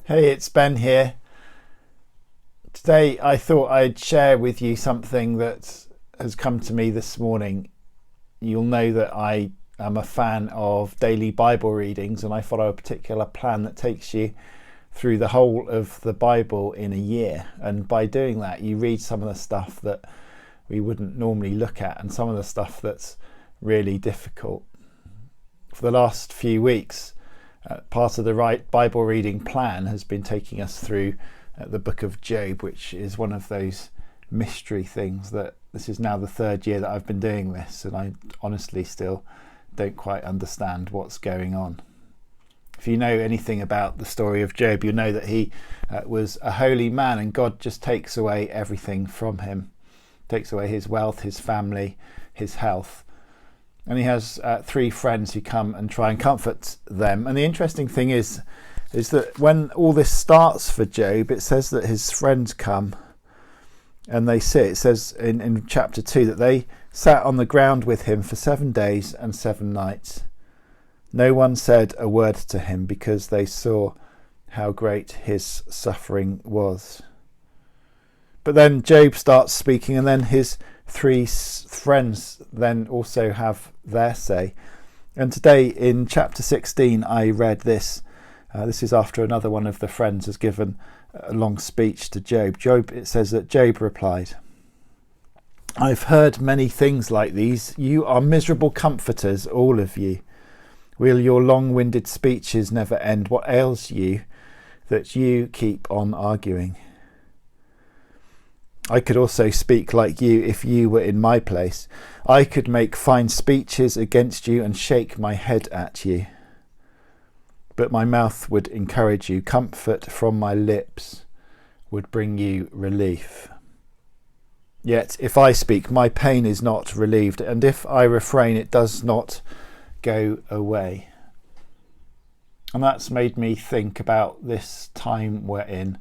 Hey, it's Ben here. Today I thought I'd share with you something that has come to me this morning. You'll know that I am a fan of daily Bible readings, and I follow a particular plan that takes you through the whole of the Bible in a year. And by doing that, you read some of the stuff that we wouldn't normally look at and some of the stuff that's really difficult. For the last few weeks, part of the right Bible reading plan has been taking us through the book of Job, which is one of those mystery things that this is now the third year that I've been doing this, and I honestly still don't quite understand what's going on. If you know anything about the story of Job, you'll know that he was a holy man, and God just takes away everything from him, takes away his wealth, his family, his health. And he has three friends who come and try and comfort them. And the interesting thing is that when all this starts for Job, it says that his friends come and they sit. It says in chapter 2 that they sat on the ground with him for 7 days and 7 nights. No one said a word to him because they saw how great his suffering was. But then Job starts speaking, and then his three friends then also have their say. And today in chapter 16 I read this. This is after another one of the friends has given a long speech to Job. It says that Job replied, "I've heard many things like these. You are miserable comforters, all of you. Will your long-winded speeches never end? What ails you that you keep on arguing? I could also speak like you if you were in my place. I could make fine speeches against you and shake my head at you. But my mouth would encourage you. Comfort from my lips would bring you relief. Yet if I speak, my pain is not relieved, and if I refrain, it does not go away." And that's made me think about this time we're in.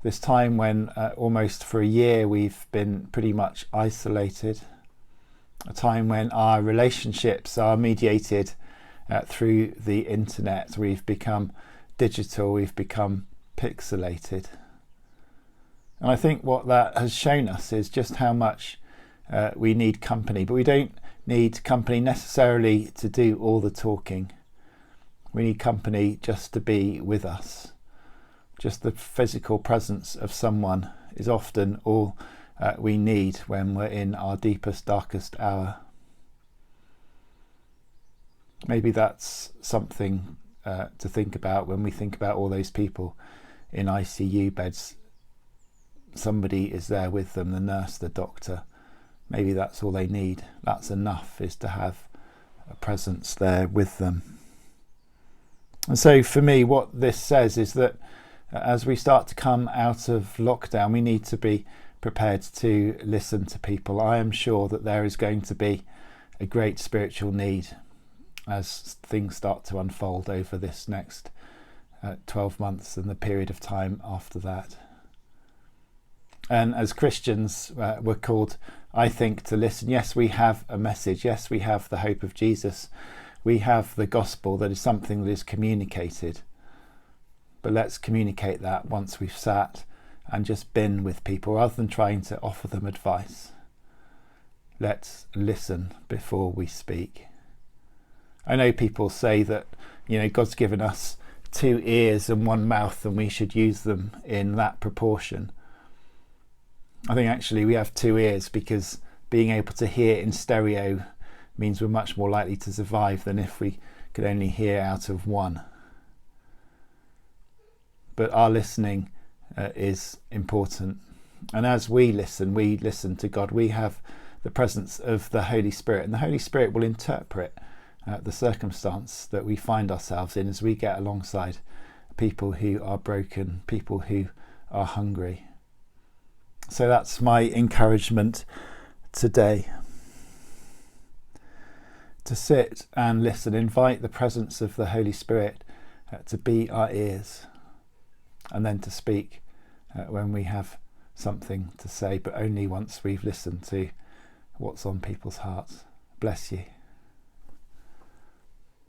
This time when almost for a year we've been pretty much isolated. A time when our relationships are mediated through the internet. We've become digital, we've become pixelated. And I think what that has shown us is just how much we need company. But we don't need company necessarily to do all the talking. We need company just to be with us. Just the physical presence of someone is often all we need when we're in our deepest, darkest hour. Maybe that's something to think about when we think about all those people in ICU beds. Somebody is there with them, the nurse, the doctor. Maybe that's all they need. That's enough, is to have a presence there with them. And so for me, what this says is that as we start to come out of lockdown, we need to be prepared to listen to people. I am sure that there is going to be a great spiritual need as things start to unfold over this next 12 months and the period of time after that. And as Christians, we're called, I think, to listen. Yes, we have a message. Yes, we have the hope of Jesus. We have the gospel that is something that is communicated. But let's communicate that once we've sat and just been with people, rather than trying to offer them advice. Let's listen before we speak. I know people say that, God's given us 2 ears and 1 mouth, and we should use them in that proportion. I think actually we have 2 ears because being able to hear in stereo means we're much more likely to survive than if we could only hear out of 1. But our listening is important. And as we listen to God. We have the presence of the Holy Spirit. And the Holy Spirit will interpret the circumstance that we find ourselves in as we get alongside people who are broken, people who are hungry. So that's my encouragement today. To sit and listen, invite the presence of the Holy Spirit to be our ears. And then to speak when we have something to say, but only once we've listened to what's on people's hearts. Bless you.